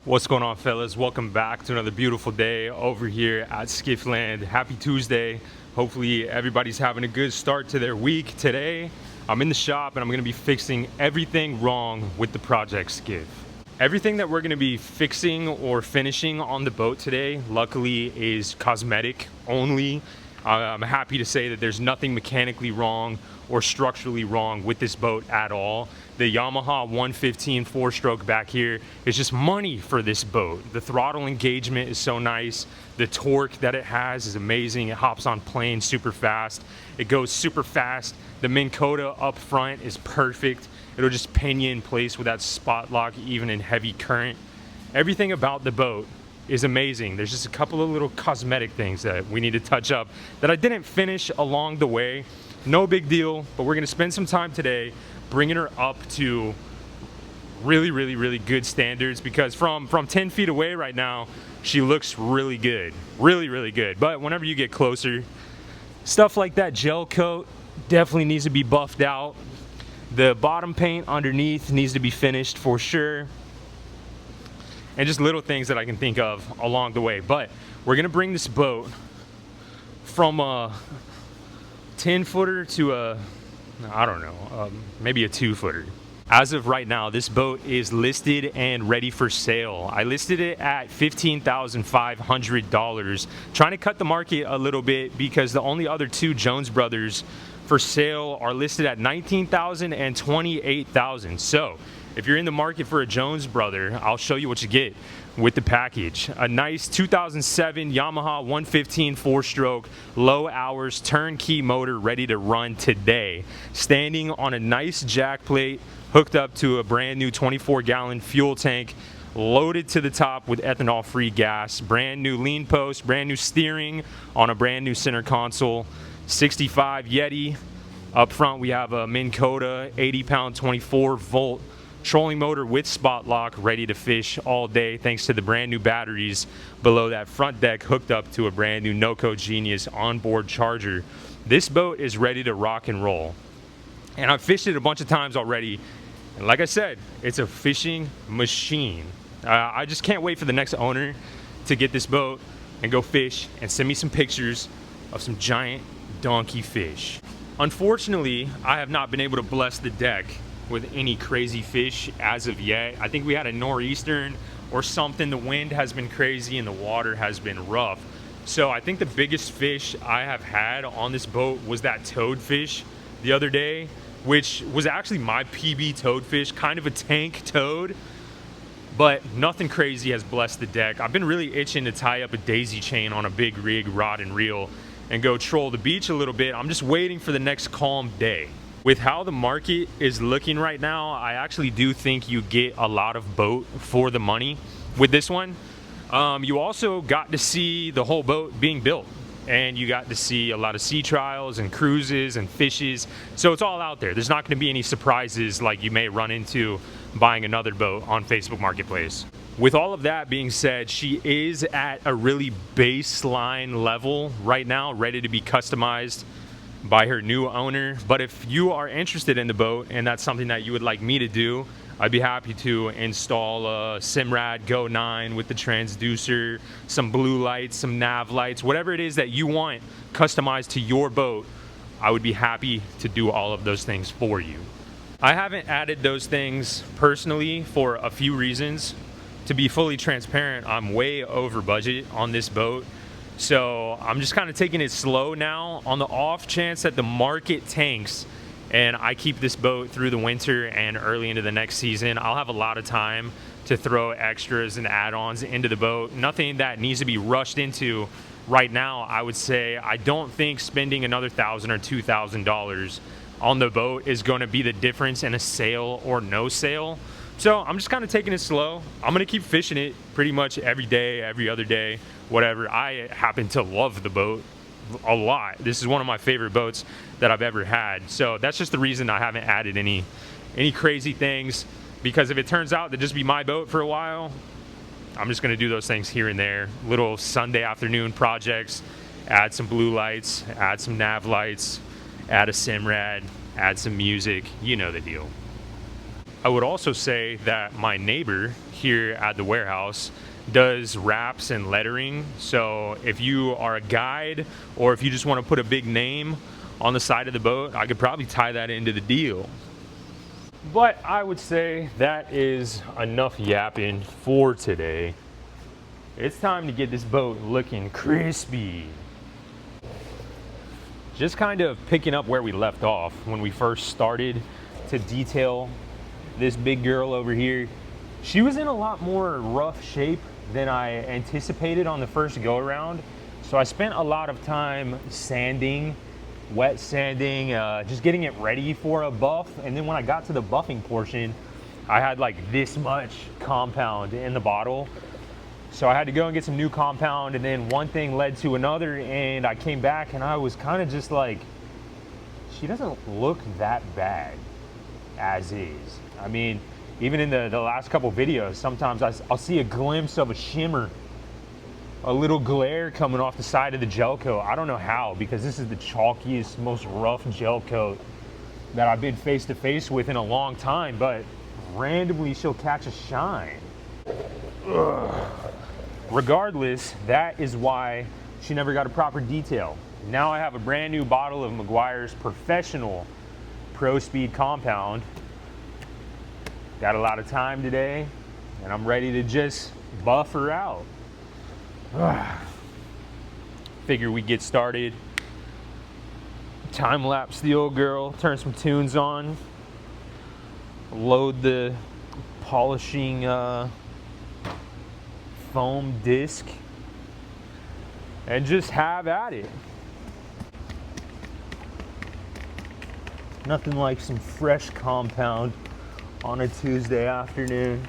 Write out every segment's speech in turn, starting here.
What's going on, fellas? Welcome back to another beautiful day over here at Skiff Land. Happy Tuesday. Hopefully everybody's having a good start to their week. Today I'm in the shop and I'm going to be fixing everything wrong with the project Skiff. Everything that we're going to be fixing or finishing on the boat today luckily is cosmetic only. I'm happy to say that there's nothing mechanically wrong or structurally wrong with this boat at all. The Yamaha 115 4-stroke back here is just money for this boat. The throttle engagement is so nice. The torque that it has is amazing. It hops on planes super fast. It goes super fast. The Minn Kota up front is perfect. It'll just pin you in place with that spot lock even in heavy current. Everything about the boat is amazing. There's just a couple of little cosmetic things that we need to touch up that I didn't finish along the way. No big deal, but we're gonna spend some time today bringing her up to really good standards, because from 10 feet away right now, she looks really good, really good. But whenever you get closer, stuff like that gel coat definitely needs to be buffed out. The bottom paint underneath needs to be finished for sure. And just little things that I can think of along the way. But we're gonna bring this boat from a 10-footer to a, I don't know, maybe a 2-footer. As of right now, this boat is listed and ready for sale. I listed it at $15,500, trying to cut the market a little bit because the only other two Jones brothers for sale are listed at $19,000 and $28,000. So if you're in the market for a Jones brother, I'll show you what you get with the package. A nice 2007 Yamaha 115 4-stroke, low hours, turnkey motor ready to run today. Standing on a nice jack plate, hooked up to a brand new 24-gallon fuel tank, loaded to the top with ethanol-free gas, brand new lean post, brand new steering on a brand new center console, 65 Yeti. Up front we have a Minn Kota 80-pound 24-volt trolling motor with spot lock, ready to fish all day thanks to the brand new batteries below that front deck, hooked up to a brand new NoCo Genius onboard charger. This boat is ready to rock and roll, and I've fished it a bunch of times already, and like I said, it's a fishing machine. I just can't wait for the next owner to get this boat and go fish and send me some pictures of some giant donkey fish. Unfortunately, I have not been able to bless the deck with any crazy fish as of yet. I think we had a nor'eastern or something. The wind has been crazy and the water has been rough. So I think the biggest fish I have had on this boat was that toadfish the other day, which was actually my PB toadfish, kind of a tank toad, but nothing crazy has blessed the deck. I've been really itching to tie up a daisy chain on a big rig, rod and reel, and go troll the beach a little bit. I'm just waiting for the next calm day. With how the market is looking right now, I actually do think you get a lot of boat for the money with this one. You also got to see the whole boat being built, and you got to see a lot of sea trials and cruises and fishes. So it's all out there. There's not going to be any surprises like you may run into buying another boat on Facebook Marketplace. With all of that being said, she is at a really baseline level right now, ready to be customized by her new owner. But if you are interested in the boat and that's something that you would like me to do, I'd be happy to install a Simrad Go 9 with the transducer, some blue lights, some nav lights, whatever it is that you want customized to your boat. I would be happy to do all of those things for you. I haven't added those things personally for a few reasons. To be fully transparent, I'm way over budget on this boat. So I'm just kind of taking it slow now. On the off chance that the market tanks and I keep this boat through the winter and early into the next season, I'll have a lot of time to throw extras and add-ons into the boat. Nothing that needs to be rushed into right now. I would say I don't think spending another $1,000 or $2,000 on the boat is going to be the difference in a sale or no sale. So I'm just kind of taking it slow. I'm going to keep fishing it pretty much every day, every other day, whatever. I happen to love the boat a lot. This is one of my favorite boats that I've ever had. So that's just the reason I haven't added any crazy things, because if it turns out to just be my boat for a while, I'm just going to do those things here and there. Little Sunday afternoon projects, add some blue lights, add some nav lights, add a Simrad, add some music, you know the deal. I would also say that my neighbor here at the warehouse does wraps and lettering. So if you are a guide or if you just want to put a big name on the side of the boat, I could probably tie that into the deal. But I would say that is enough yapping for today. It's time to get this boat looking crispy. Just kind of picking up where we left off when we first started to detail this big girl over here. She was in a lot more rough shape than I anticipated on the first go around. So I spent a lot of time sanding, wet sanding, just getting it ready for a buff. And then when I got to the buffing portion, I had like this much compound in the bottle. So I had to go and get some new compound, and then one thing led to another, and I came back and I was kind of just like, she doesn't look that bad as is. I mean, even in the last couple videos, sometimes I'll see a glimpse of a shimmer, a little glare coming off the side of the gel coat. I don't know how, because this is the chalkiest, most rough gel coat that I've been face to face with in a long time, but randomly she'll catch a shine. Ugh. Regardless, that is why she never got a proper detail. Now I have a brand new bottle of Meguiar's Professional Pro Speed Compound. Got a lot of time today, and I'm ready to just buff her out. Figure we get started. Time lapse the old girl, turn some tunes on, load the polishing foam disc, and just have at it. Nothing like some fresh compound on a Tuesday afternoon.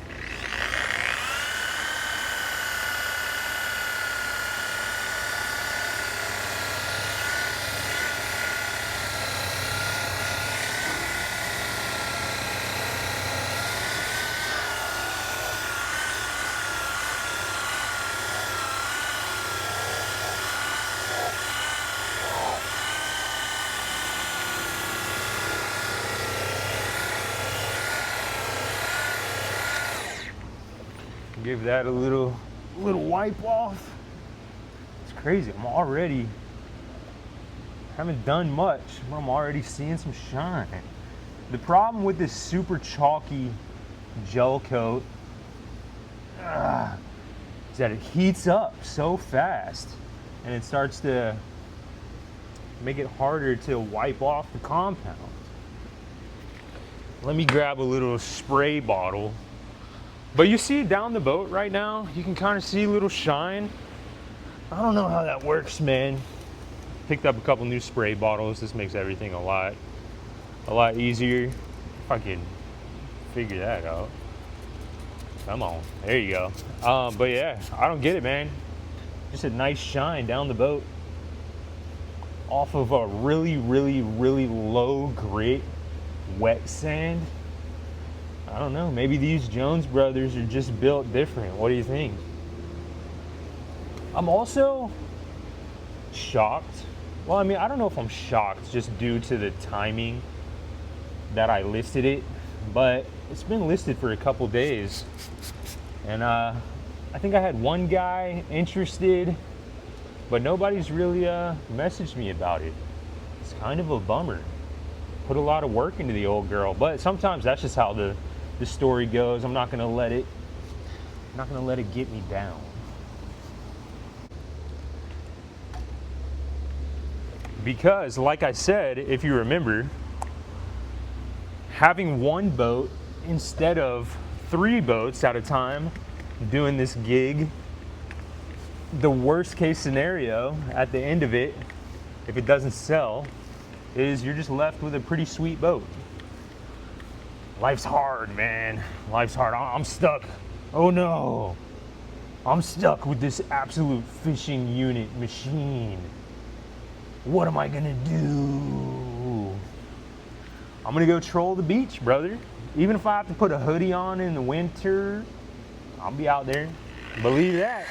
Give that a little wipe off. It's crazy. Haven't done much, but I'm already seeing some shine. The problem with this super chalky gel coat is that it heats up so fast, and it starts to make it harder to wipe off the compound. Let me grab a little spray bottle. But you see down the boat right now, you can kind of see a little shine. I don't know how that works, man. Picked up a couple new spray bottles. This makes everything a lot easier. If I can figure that out. Come on, there you go. But yeah, I don't get it, man. Just a nice shine down the boat off of a really low grit wet sand. I don't know, maybe these Jones brothers are just built different. What do you think? I'm also shocked. Well, I mean, I don't know if I'm shocked just due to the timing that I listed it, but it's been listed for a couple days. And I think I had one guy interested, but nobody's really messaged me about it. It's kind of a bummer. Put a lot of work into the old girl, but sometimes that's just how the story goes. I'm not gonna let it get me down. Because, like I said, if you remember, having one boat instead of 3 boats at a time doing this gig, the worst case scenario at the end of it, if it doesn't sell, is you're just left with a pretty sweet boat. Life's hard, man. Life's hard. I'm stuck. Oh no. I'm stuck with this absolute fishing unit machine. What am I gonna do? I'm gonna go troll the beach, brother. Even if I have to put a hoodie on in the winter, I'll be out there. Believe that.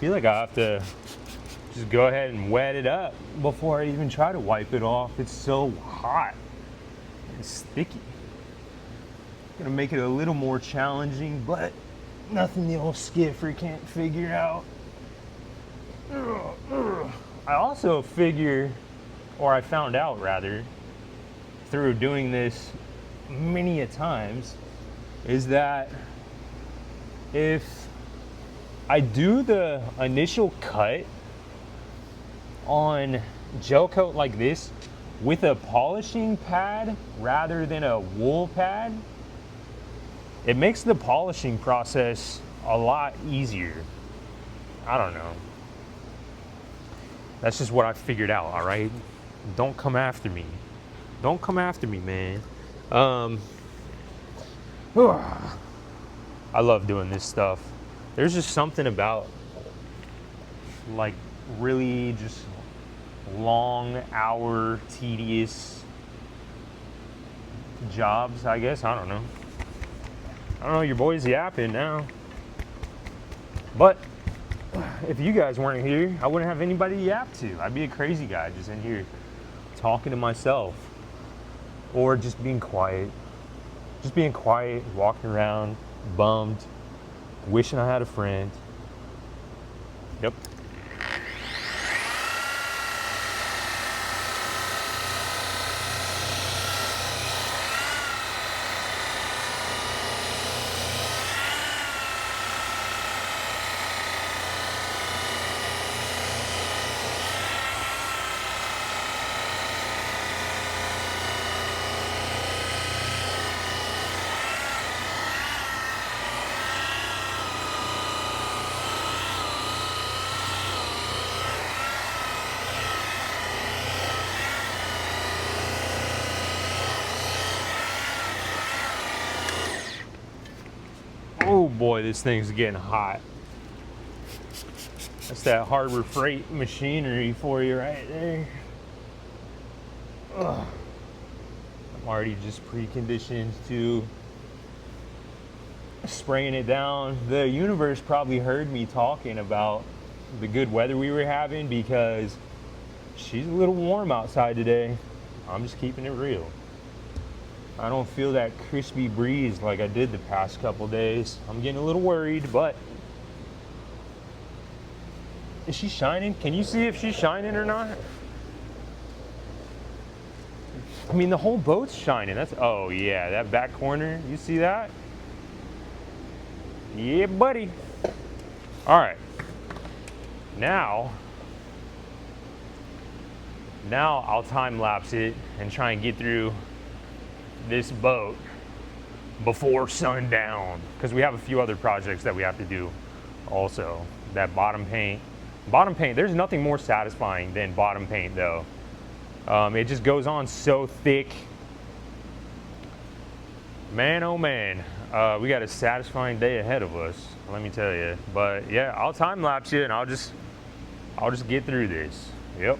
feel like I have to just go ahead and wet it up before I even try to wipe it off. It's so hot and sticky. Gonna make it a little more challenging, but nothing the old skiffer can't figure out. I also figure, or I found out rather, through doing this many a times, is that if I do the initial cut on gel coat like this with a polishing pad rather than a wool pad, it makes the polishing process a lot easier. I don't know. That's just what I figured out, all right? Don't come after me. Don't come after me, man. I love doing this stuff. There's just something about like really just long hour, tedious jobs, I guess. I don't know, your boy's yapping now. But if you guys weren't here, I wouldn't have anybody to yap to. I'd be a crazy guy just in here talking to myself. Or just being quiet. Just being quiet, walking around, bummed, wishing I had a friend. Yep. Oh boy, this thing's getting hot. That's that Harbor Freight machinery for you right there. Ugh. I'm already just preconditioned to spraying it down. The universe probably heard me talking about the good weather we were having because she's a little warm outside today. I'm just keeping it real. I don't feel that crispy breeze like I did the past couple days. I'm getting a little worried, but is she shining? Can you see if she's shining or not? I mean, the whole boat's shining. That's, oh yeah, that back corner, you see that? Yeah, buddy. All right. Now I'll time lapse it and try and get through this boat before sundown, because we have a few other projects that we have to do also. That bottom paint, there's nothing more satisfying than bottom paint though. It just goes on so thick, man. Oh man, we got a satisfying day ahead of us, let me tell you. But yeah, I'll time lapse you and I'll just get through this. Yep.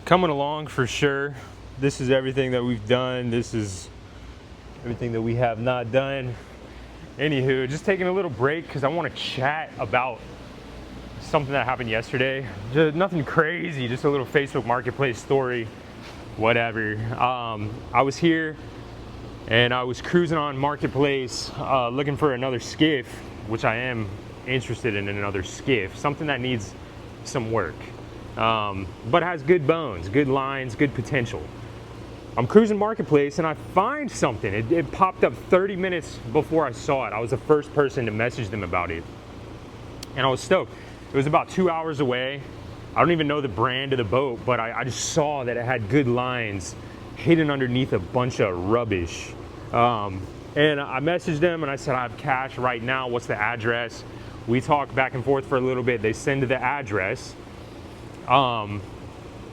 Coming along for sure. This is everything that we've done. This is everything that we have not done. Anywho, just taking a little break because I want to chat about something that happened yesterday. Just nothing crazy, just a little Facebook Marketplace story, whatever. I was here and I was cruising on Marketplace looking for another skiff, which I am interested in another skiff, something that needs some work. But has good bones, good lines, good potential. I'm cruising Marketplace and I find something. It popped up 30 minutes before I saw it. I was the first person to message them about it. And I was stoked. It was about 2 hours away. I don't even know the brand of the boat, but I just saw that it had good lines hidden underneath a bunch of rubbish. And I messaged them and I said, I have cash right now. What's the address? We talked back and forth for a little bit. They send the address.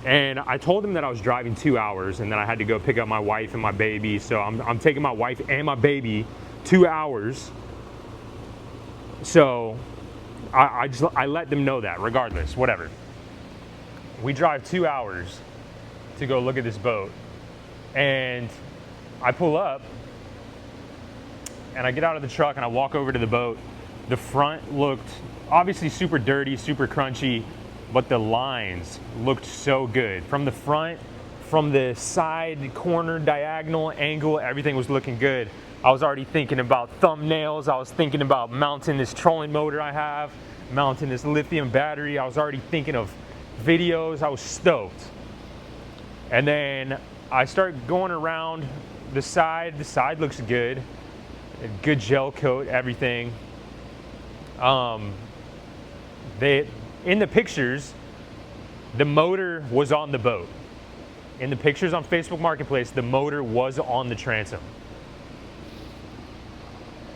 And I told them that I was driving 2 hours and that I had to go pick up my wife and my baby. So I'm taking my wife and my baby 2 hours. So I let them know that regardless, whatever. We drive 2 hours to go look at this boat, and I pull up and I get out of the truck and I walk over to the boat. The front looked obviously super dirty, super crunchy, but the lines looked so good. From the front, from the side, corner, diagonal, angle, everything was looking good. I was already thinking about thumbnails. I was thinking about mounting this trolling motor I have, mounting this lithium battery. I was already thinking of videos. I was stoked. And then I start going around the side. The side looks good. Good gel coat, everything. In the pictures, the motor was on the boat. In the pictures on Facebook Marketplace, the motor was on the transom.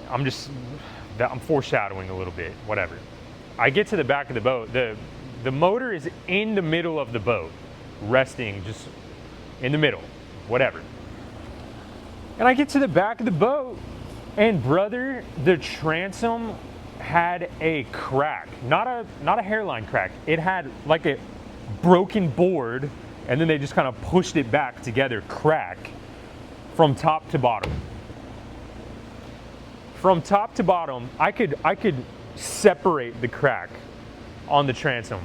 I'm foreshadowing a little bit, whatever. I get to the back of the boat. The motor is in the middle of the boat, resting just in the middle, whatever. And I get to the back of the boat, and brother, the transom had a crack, not a hairline crack. It had like a broken board, and then they just kind of pushed it back together, crack from top to bottom. From top to bottom, I could separate the crack on the transom.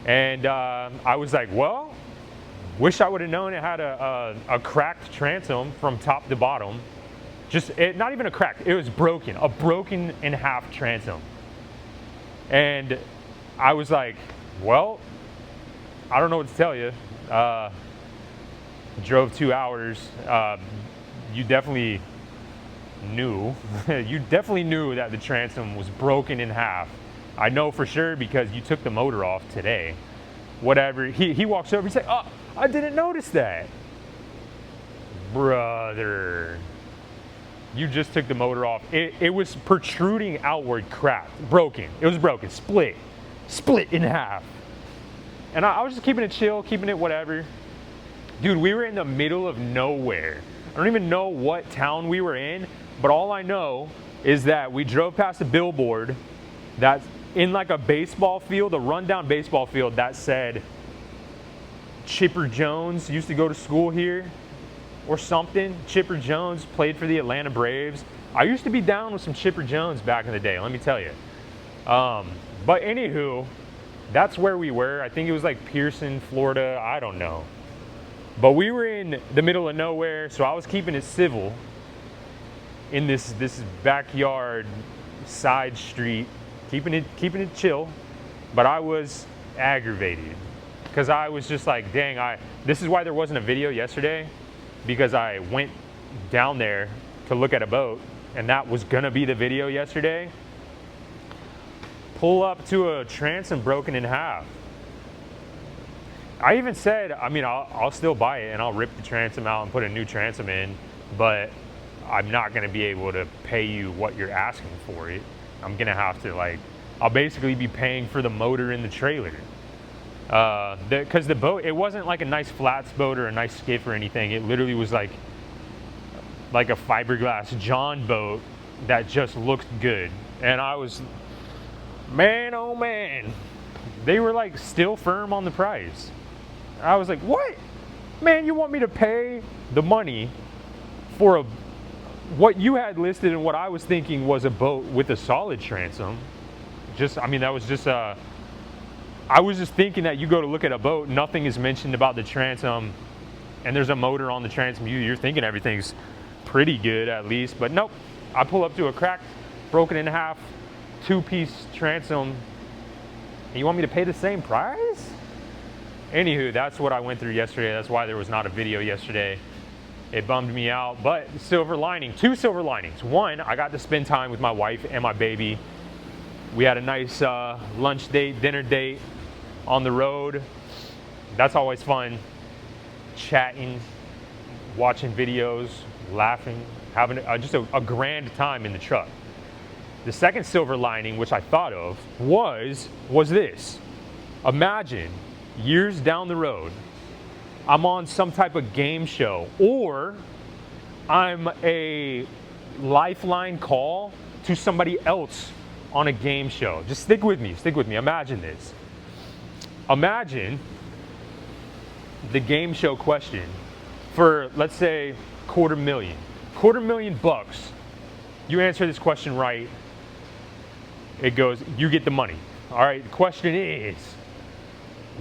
And I was like, well, wish I would have known it had a cracked transom from top to bottom. Not even a crack, it was broken, a broken in half transom. And I was like, well, I don't know what to tell you. Drove 2 hours. You definitely knew that the transom was broken in half. I know for sure because you took the motor off today. Whatever. He walks over, he's like, oh, I didn't notice that. Brother, you just took the motor off. It was protruding outward, cracked, broken. It was broken, split in half. And I was just keeping it chill, keeping it whatever. Dude, we were in the middle of nowhere. I don't even know what town we were in, but all I know is that we drove past a billboard that's in like a baseball field, a rundown baseball field that said Chipper Jones used to go to school here or something. Chipper Jones played for the Atlanta Braves. I used to be down with some Chipper Jones back in the day, let me tell you. But anywho, that's where we were. I think it was like Pearson, Florida, I don't know. But we were in the middle of nowhere, so I was keeping it civil in this backyard side street, keeping it chill. But I was aggravated because I was just like, dang, this is why there wasn't a video yesterday, because I went down there to look at a boat, and that was gonna be the video yesterday. Pull up to a transom broken in half. I even said, I mean, I'll still buy it and I'll rip the transom out and put a new transom in, but I'm not gonna be able to pay you what you're asking for it. I'm gonna have to I'll basically be paying for the motor in the trailer. Because the boat, it wasn't like a nice flats boat or a nice skiff or anything. It literally was like a fiberglass John boat that just looked good. And I was, man, oh man, they were like still firm on the price. I was like, what? Man, you want me to pay the money for what you had listed and what I was thinking was a boat with a solid transom? I was just thinking that you go to look at a boat, nothing is mentioned about the transom, and there's a motor on the transom. You're thinking everything's pretty good at least, but nope. I pull up to a cracked, broken in half, 2-piece transom, and you want me to pay the same price? Anywho, that's what I went through yesterday. That's why there was not a video yesterday. It bummed me out, but silver lining, 2 silver linings. One, I got to spend time with my wife and my baby. We had a nice lunch date, dinner date on the road. That's always fun. Chatting, watching videos, laughing, having just a grand time in the truck. The second silver lining, which I thought of, was this. Imagine years down the road, I'm on some type of game show, or I'm a lifeline call to somebody else on a game show. Just stick with me, stick with me. Imagine this. Imagine the game show question for, let's say, $250,000 bucks. You answer this question right, it goes, you get the money. All right, the question is,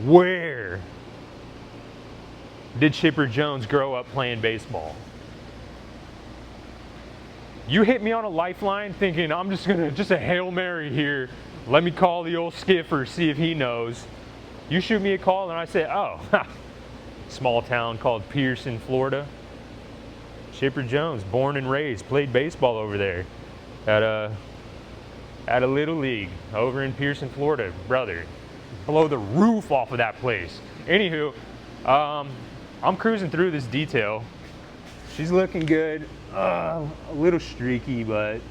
where did Chipper Jones grow up playing baseball? You hit me on a lifeline thinking I'm just a Hail Mary here. Let me call the old Skiffer, see if he knows. You shoot me a call and I say, oh, small town called Pearson, Florida. Chipper Jones, born and raised, played baseball over there at a little league over in Pearson, Florida. Brother, blow the roof off of that place. Anywho, I'm cruising through this detail. She's looking good, a little streaky, but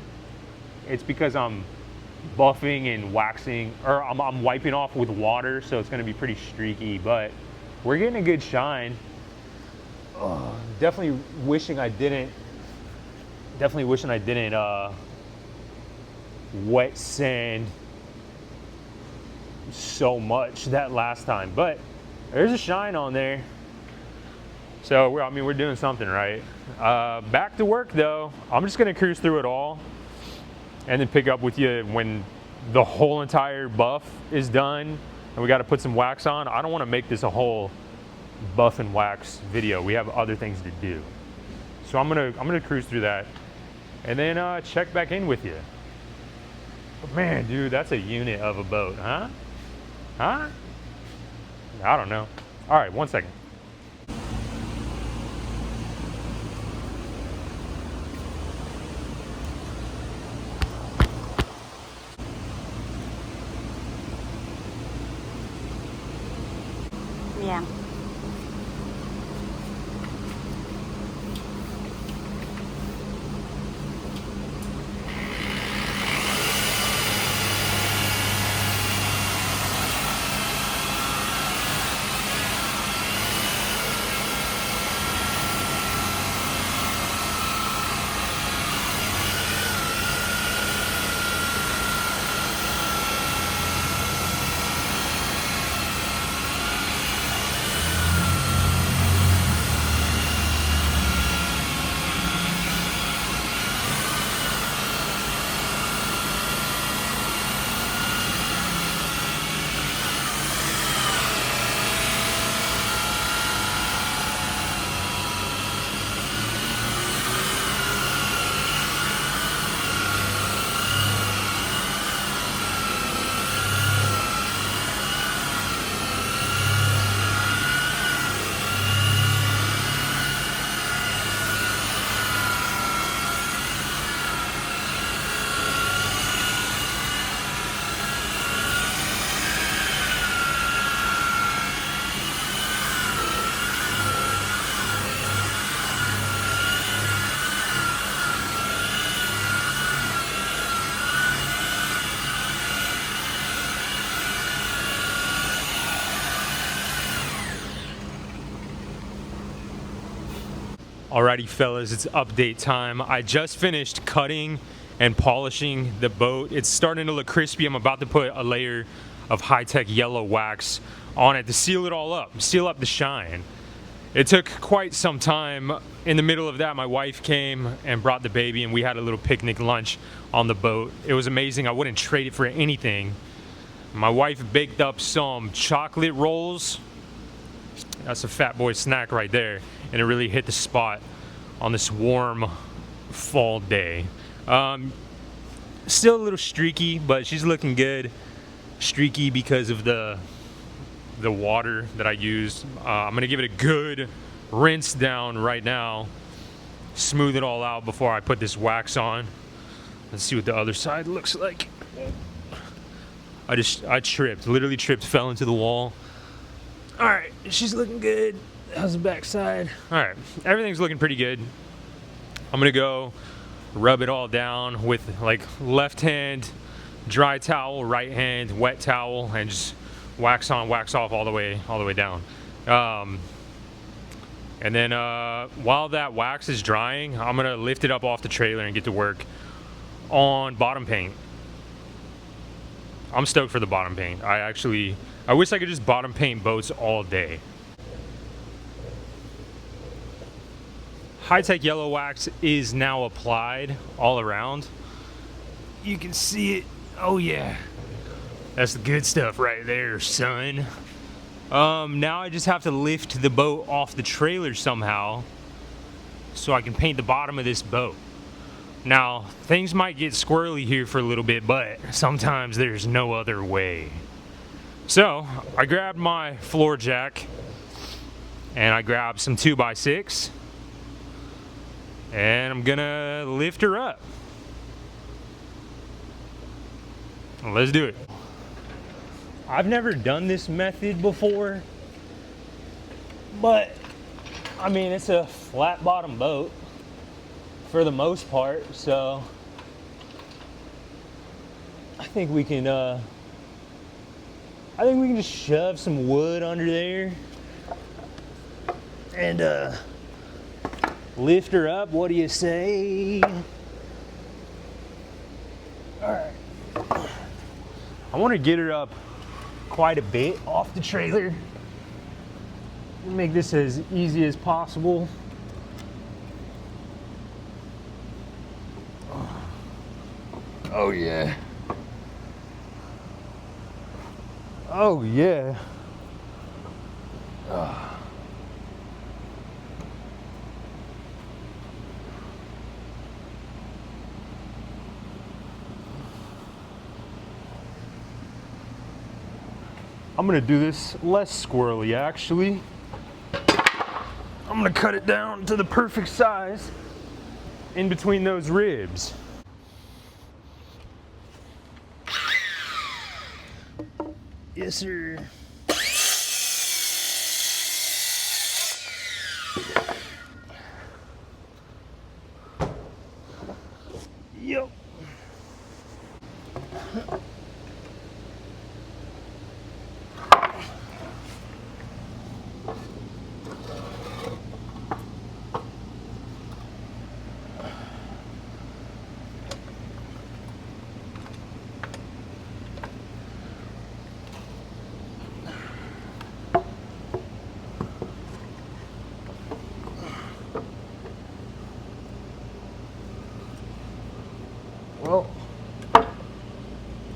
it's because I'm buffing and waxing, or I'm wiping off with water, so it's gonna be pretty streaky, but we're getting a good shine. Definitely wishing I didn't wet sand so much that last time, but there's a shine on there. So we're doing something right. Back to work though. I'm just gonna cruise through it all and then pick up with you when the whole entire buff is done and we got to put some wax on. I don't want to make this a whole buff and wax video. We have other things to do. So I'm gonna cruise through that and then check back in with you. But man, dude, that's a unit of a boat, huh? Huh? I don't know. All right, 1 second. Yeah. Alrighty fellas, it's update time. I just finished cutting and polishing the boat. It's starting to look crispy. I'm about to put a layer of high-tech yellow wax on it to seal it all up, seal up the shine. It took quite some time. In the middle of that, my wife came and brought the baby and we had a little picnic lunch on the boat. It was amazing. I wouldn't trade it for anything. My wife baked up some chocolate rolls. That's a fat boy snack right there. And it really hit the spot on this warm fall day. Still a little streaky, but she's looking good. Streaky because of the water that I used. I'm gonna give it a good rinse down right now. Smooth it all out before I put this wax on. Let's see what the other side looks like. I tripped, literally tripped, fell into the wall. All right, she's looking good. How's the back side? All right, everything's looking pretty good. I'm gonna go rub it all down with like left hand dry towel, right hand wet towel, and just wax on, wax off all the way down. And then while that wax is drying, I'm gonna lift it up off the trailer and get to work on bottom paint. I'm stoked for the bottom paint. I wish I could just bottom paint boats all day. High-tech yellow wax is now applied all around. You can see it. Oh yeah, that's the good stuff right there, son. Now I just have to lift the boat off the trailer somehow so I can paint the bottom of this boat. Now, things might get squirrely here for a little bit, but sometimes there's no other way. So, I grabbed my floor jack and I grabbed some 2x6 and I'm gonna lift her up. Let's do it. I've never done this method before, but I mean, it's a flat bottom boat for the most part, so I think we can just shove some wood under there and lift her up. What do you say? All right. I want to get her up quite a bit off the trailer. Make this as easy as possible. Oh yeah. Oh yeah. I'm gonna do this less squirrely actually. I'm gonna cut it down to the perfect size in between those ribs. Yes, sir. Yep.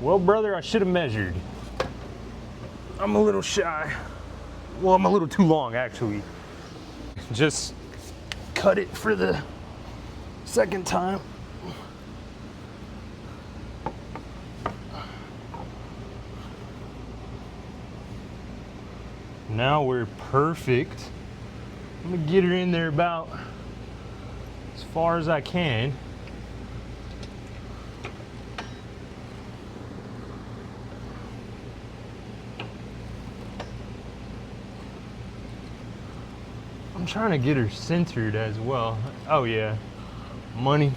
Well, brother, I should have measured. I'm a little shy. Well, I'm a little too long, actually. Just cut it for the second time. Now we're perfect. I'm gonna get her in there about as far as I can. I'm trying to get her centered as well. Oh yeah, money.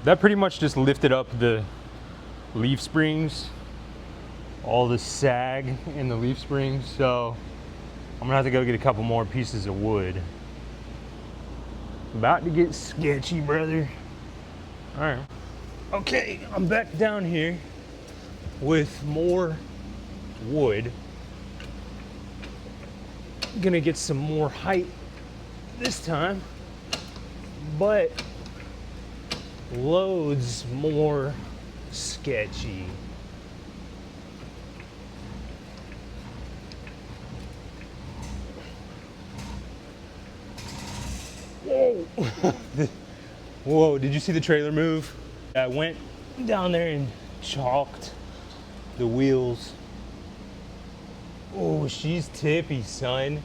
That pretty much just lifted up the leaf springs, all the sag in the leaf springs, so I'm gonna have to go get a couple more pieces of wood. About to get sketchy, brother. All right. Okay, I'm back down here with more wood. Gonna get some more height this time, but loads more sketchy. Whoa. Whoa, did you see the trailer move? I went down there and chalked the wheels Oh, she's tippy, son.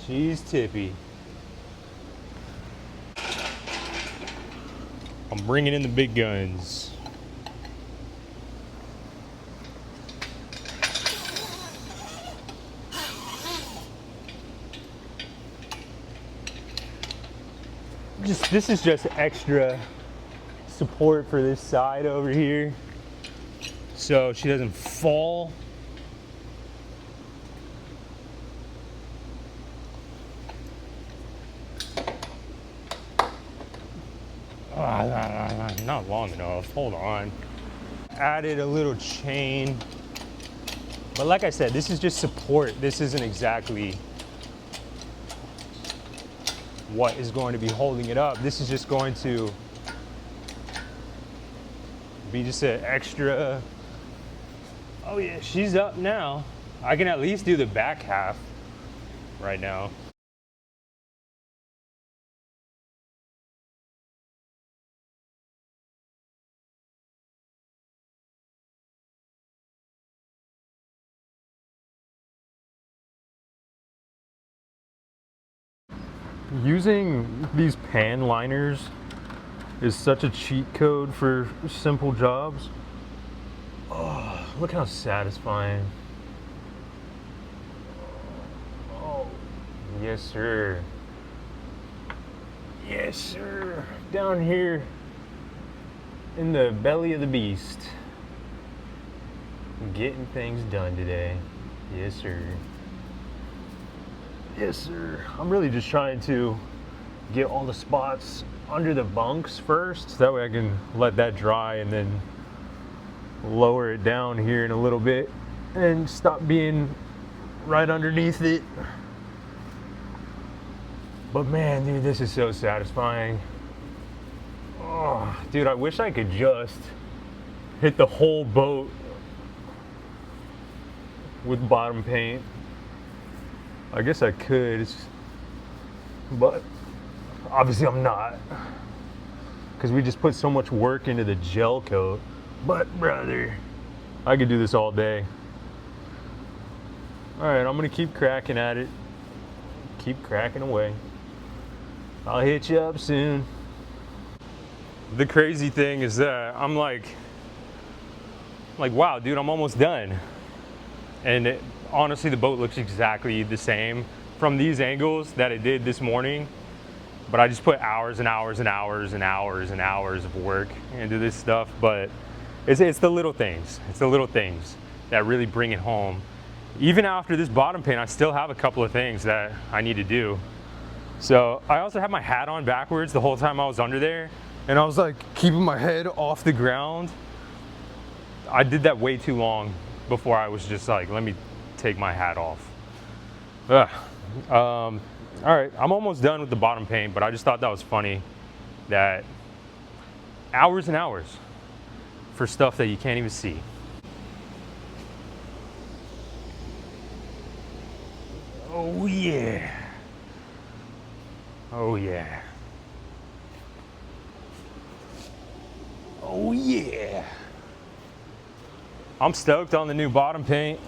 She's tippy. I'm bringing in the big guns. This is just extra support for this side over here, so she doesn't fall. Not long enough. Hold on. Added a little chain, but like I said, this is just support. This isn't exactly what is going to be holding it up. This is just going to be just an extra. Oh yeah, she's up now. I can at least do the back half right now. Using these pan liners is such a cheat code for simple jobs. Oh, look how satisfying. Oh, yes, sir. Yes, sir. Down here in the belly of the beast. Getting things done today. Yes, sir. Yes, sir. I'm really just trying to get all the spots under the bunks first, so that way I can let that dry and then lower it down here in a little bit and stop being right underneath it. But man, dude, this is so satisfying. Oh, dude, I wish I could just hit the whole boat with bottom paint. I guess I could, but obviously I'm not, because we just put so much work into the gel coat. But brother, I could do this all day. All right, I'm gonna keep cracking at it. Keep cracking away. I'll hit you up soon. The crazy thing is that I'm like, wow, dude, I'm almost done. And honestly, the boat looks exactly the same from these angles that it did this morning. But I just put hours and hours and hours and hours and hours of work into this stuff. But it's the little things. It's the little things that really bring it home. Even after this bottom paint, I still have a couple of things that I need to do. So I also had my hat on backwards the whole time I was under there. And I was like keeping my head off the ground. I did that way too long before I was just like, let me take my hat off. All right, I'm almost done with the bottom paint, but I just thought that was funny that hours and hours for stuff that you can't even see. Oh yeah. Oh yeah. Oh yeah. I'm stoked on the new bottom paint.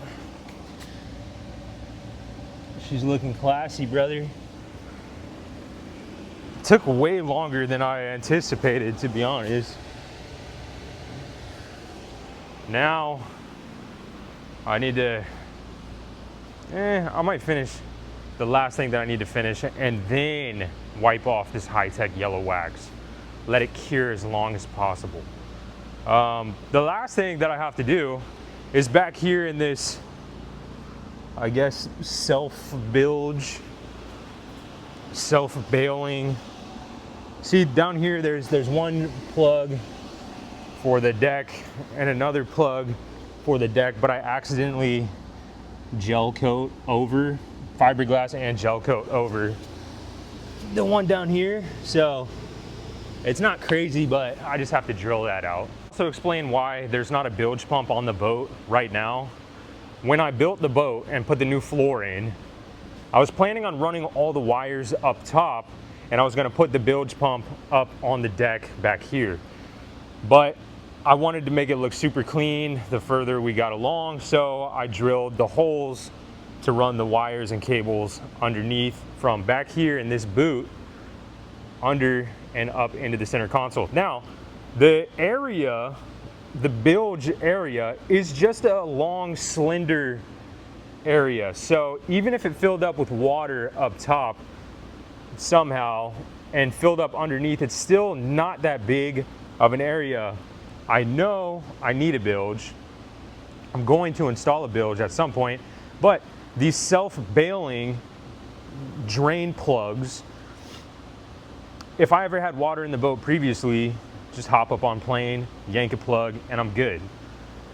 She's looking classy, brother. Took way longer than I anticipated, to be honest. Now, I need to, I might finish the last thing that I need to finish and then wipe off this high-tech yellow wax. Let it cure as long as possible. The last thing that I have to do is back here in this, I guess, self-bilge, self-bailing. See, down here there's one plug for the deck and another plug for the deck, but I accidentally gel coat over, fiberglass and gel coat over the one down here. So it's not crazy, but I just have to drill that out. Also explain why there's not a bilge pump on the boat right now. When I built the boat and put the new floor in, I was planning on running all the wires up top, and I was gonna put the bilge pump up on the deck back here. But I wanted to make it look super clean the further we got along, so I drilled the holes to run the wires and cables underneath from back here in this boot under and up into the center console. Now, the area, the bilge area, is just a long, slender area. So even if it filled up with water up top somehow and filled up underneath, it's still not that big of an area. I know I need a bilge. I'm going to install a bilge at some point, but these self-bailing drain plugs, if I ever had water in the boat previously, just hop up on plane, yank a plug, and I'm good.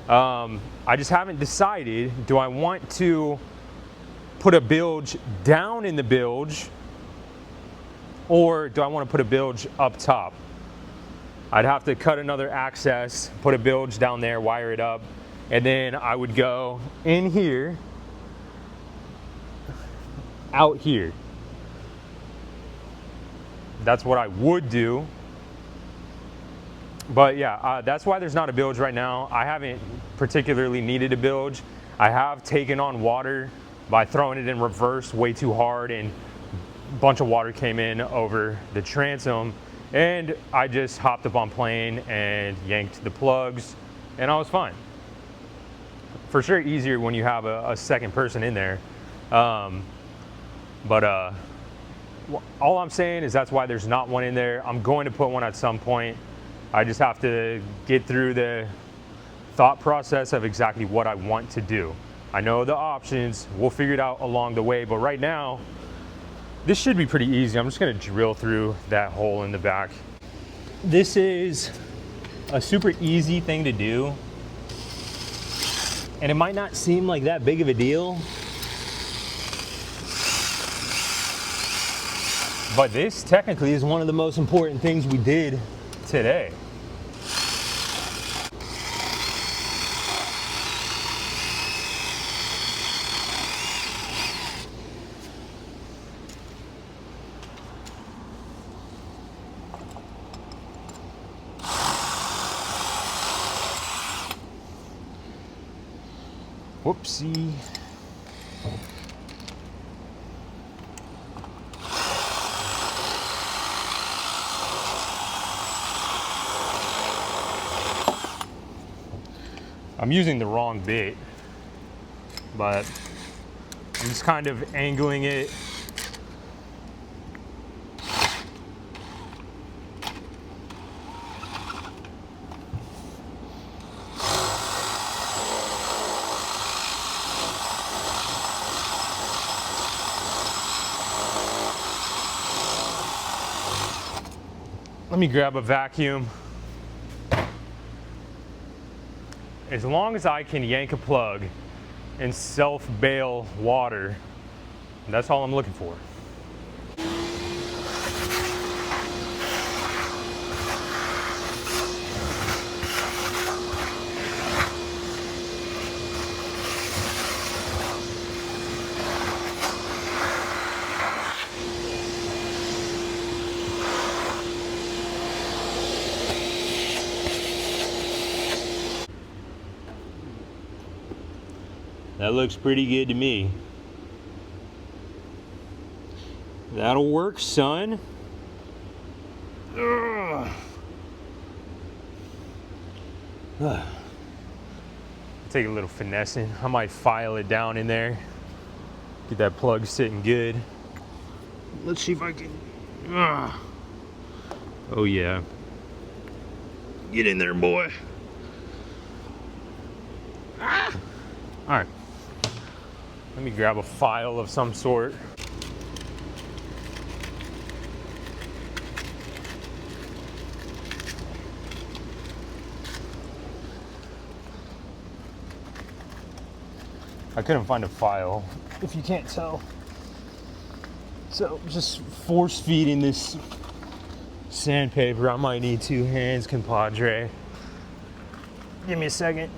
I just haven't decided, do I want to put a bilge down in the bilge, or do I want to put a bilge up top? I'd have to cut another access, put a bilge down there, wire it up, and then I would go in here, out here. That's what I would do. But yeah, that's why there's not a bilge right now. I haven't particularly needed a bilge. I have taken on water by throwing it in reverse way too hard, and a bunch of water came in over the transom, and I just hopped up on plane and yanked the plugs, and I was fine. For sure easier when you have a second person in there. All I'm saying is that's why there's not one in there. I'm going to put one at some point. I just have to get through the thought process of exactly what I want to do. I know the options, we'll figure it out along the way, but right now, this should be pretty easy. I'm just gonna drill through that hole in the back. This is a super easy thing to do, and it might not seem like that big of a deal, but this technically is one of the most important things we did today. Whoopsie. I'm using the wrong bait, but I'm just kind of angling it. Let me grab a vacuum. As long as I can yank a plug and self-bail water, that's all I'm looking for. That looks pretty good to me. That'll work, son. Take a little finessing. I might file it down in there. Get that plug sitting good. Let's see if I can. Oh yeah. Get in there, boy. All right. Let me grab a file of some sort. I couldn't find a file, if you can't tell. So just force feeding this sandpaper. I might need two hands, compadre. Give me a second.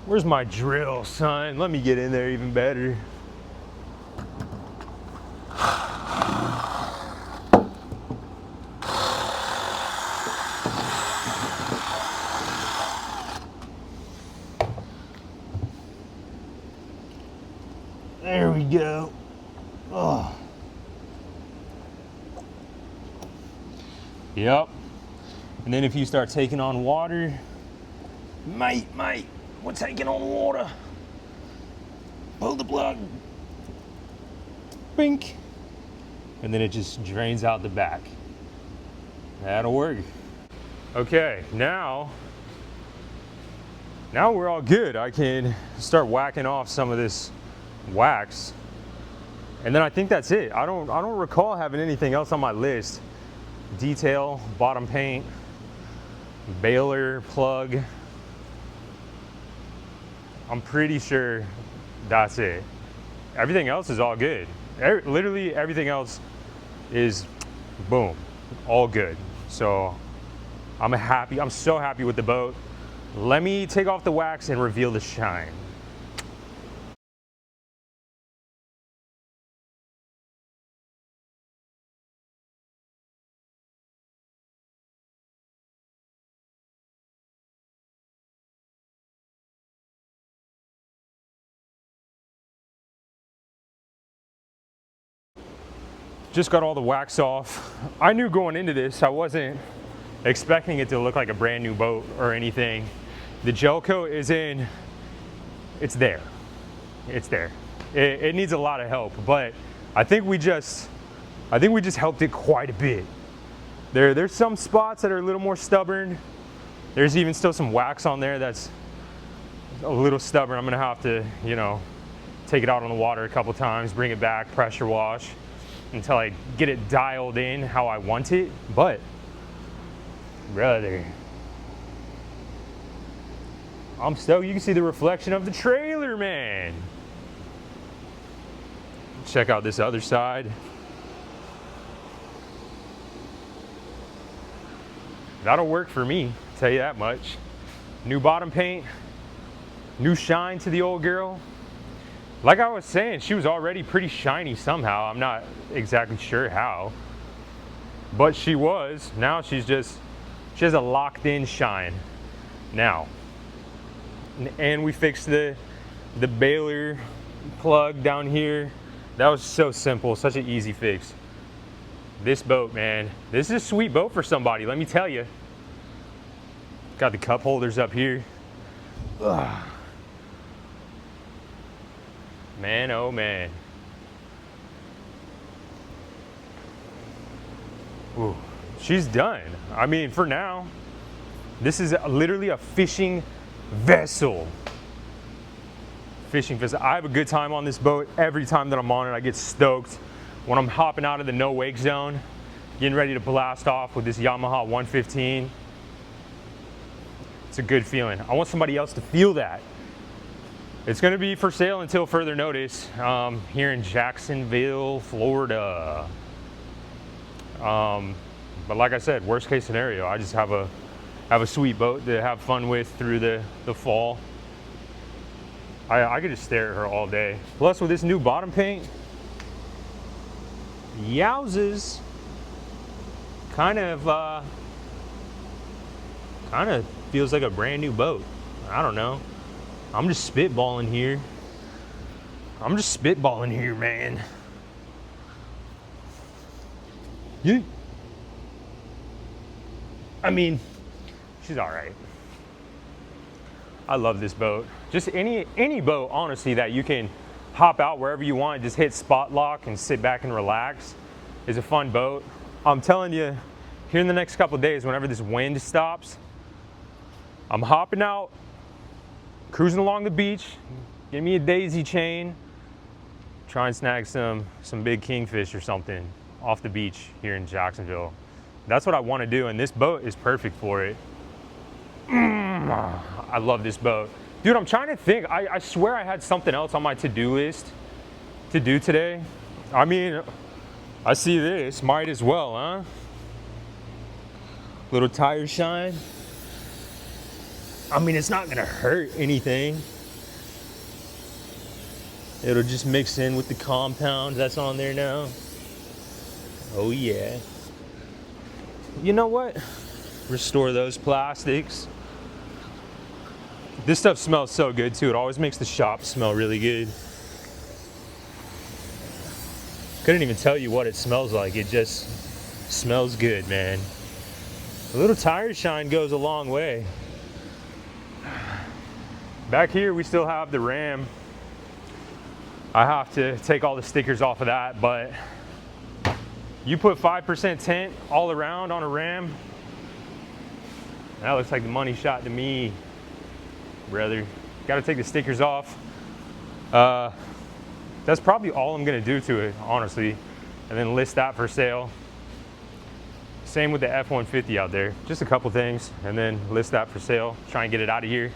Where's my drill, son? Let me get in there even better. There we go. Oh. Yep. And then if you start taking on water, mate, we're taking on water. Pull the plug. Bink. And then it just drains out the back. That'll work. Okay, now we're all good. I can start whacking off some of this wax. And then I think that's it. I don't recall having anything else on my list. Detail, bottom paint, baler, plug. I'm pretty sure that's it. Everything else is all good. Literally everything else is boom, all good. So I'm so happy with the boat. Let me take off the wax and reveal the shine. Just got all the wax off. I knew going into this, I wasn't expecting it to look like a brand new boat or anything. The gel coat is in, it's there. It's there. It needs a lot of help, but I think we just helped it quite a bit. There's some spots that are a little more stubborn. There's even still some wax on there that's a little stubborn. I'm gonna have to, take it out on the water a couple times, bring it back, pressure wash, until I get it dialed in how I want it. But, brother, I'm stoked. You can see the reflection of the trailer, man. Check out this other side. That'll work for me, tell you that much. New bottom paint, new shine to the old girl. Like I was saying, she was already pretty shiny somehow. I'm not exactly sure how, but she was. Now she has a locked in shine now. And we fixed the baler plug down here. That was so simple, such an easy fix. This boat, man, this is a sweet boat for somebody, let me tell you. Got the cup holders up here. Ugh. Man, oh man. Ooh, she's done. I mean, for now, this is literally a fishing vessel. Fishing vessel. I have a good time on this boat. Every time that I'm on it, I get stoked. When I'm hopping out of the no wake zone, getting ready to blast off with this Yamaha 115, it's a good feeling. I want somebody else to feel that. It's going to be for sale until further notice here in Jacksonville, Florida. But like I said, worst case scenario, I just have a sweet boat to have fun with through the fall. I could just stare at her all day. Plus with this new bottom paint, yowzes, kind of feels like a brand new boat. I don't know. I'm just spitballing here. Man. I mean, she's all right. I love this boat. Just any boat, honestly, that you can hop out wherever you want, just hit spot lock and sit back and relax is a fun boat. I'm telling you, here in the next couple of days, whenever this wind stops, I'm hopping out, cruising along the beach, get me a daisy chain, try and snag some big kingfish or something off the beach here in Jacksonville. That's what I want to do, and this boat is perfect for it. I love this boat. Dude, I'm trying to think. I swear I had something else on my to-do list to do today. I mean, I see this, might as well, huh? Little tire shine. I mean, it's not gonna hurt anything. It'll just mix in with the compound that's on there now. Oh yeah. You know what? Restore those plastics. This stuff smells so good too. It always makes the shop smell really good. Couldn't even tell you what it smells like. It just smells good, man. A little tire shine goes a long way. Back here, we still have the Ram. I have to take all the stickers off of that, but you put 5% tint all around on a Ram, that looks like the money shot to me, brother. Got to take the stickers off. That's probably all I'm gonna do to it, honestly, and then list that for sale. Same with the F-150 out there. Just a couple things, and then list that for sale. Try and get it out of here.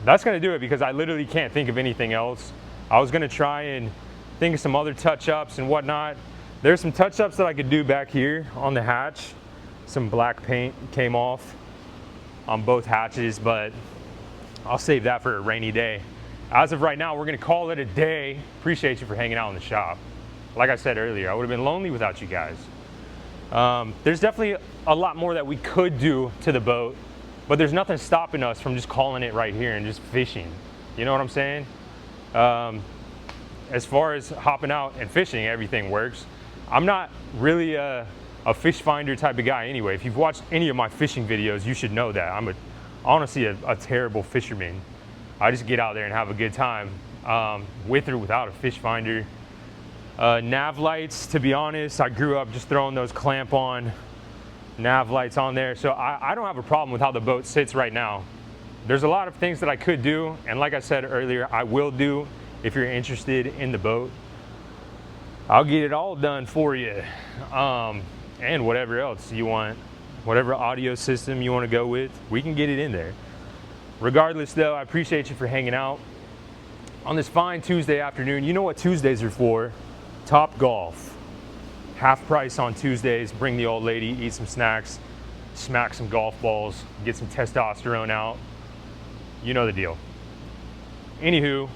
That's gonna do it because I literally can't think of anything else. I was gonna try and think of some other touch-ups and whatnot. There's some touch-ups that I could do back here on the hatch. Some black paint came off on both hatches, but I'll save that for a rainy day. As of right now, we're gonna call it a day. Appreciate you for hanging out in the shop. Like I said earlier, I would have been lonely without you guys. There's definitely a lot more that we could do to the boat, but there's nothing stopping us from just calling it right here and just fishing. You know what I'm saying? As far as hopping out and fishing, everything works. I'm not really a fish finder type of guy anyway. If you've watched any of my fishing videos, you should know that. I'm honestly a terrible fisherman. I just get out there and have a good time, with or without a fish finder. Nav lights, to be honest, I grew up just throwing those clamp on nav lights on there, so I don't have a problem with how the boat sits right now. There's a lot of things that I could do, and like I said earlier, I will do if you're interested in the boat. I'll get it all done for you, and whatever else you want, whatever audio system you want to go with, we can get it in there. Regardless though, I appreciate you for hanging out on this fine Tuesday afternoon. You know what Tuesdays are for. Top Golf. Half price on Tuesdays. Bring the old lady, eat some snacks, smack some golf balls, get some testosterone out. You know the deal. Anywho,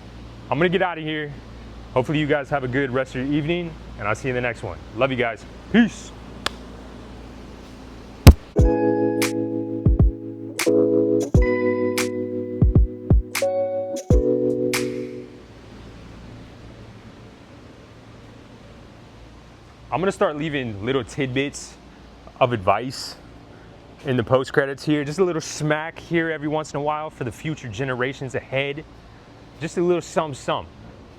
I'm gonna get out of here. Hopefully you guys have a good rest of your evening, and I'll see you in the next one. Love you guys. Peace. I'm gonna start leaving little tidbits of advice in the post credits here. Just a little smack here every once in a while for the future generations ahead. Just a little some.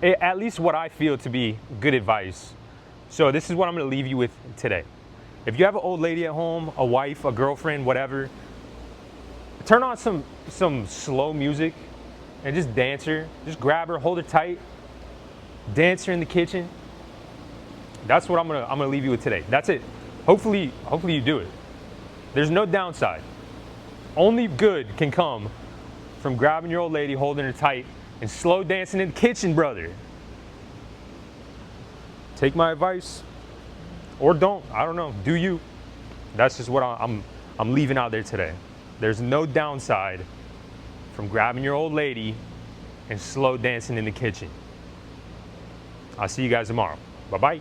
At least what I feel to be good advice. So this is what I'm gonna leave you with today. If you have an old lady at home, a wife, a girlfriend, whatever, turn on some slow music and just dance her. Just grab her, hold her tight, dance her in the kitchen. That's what I'm gonna leave you with today. That's it. Hopefully you do it. There's no downside. Only good can come from grabbing your old lady, holding her tight, and slow dancing in the kitchen, brother. Take my advice, or don't. I don't know. Do you? That's just what I'm leaving out there today. There's no downside from grabbing your old lady and slow dancing in the kitchen. I'll see you guys tomorrow. Bye-bye.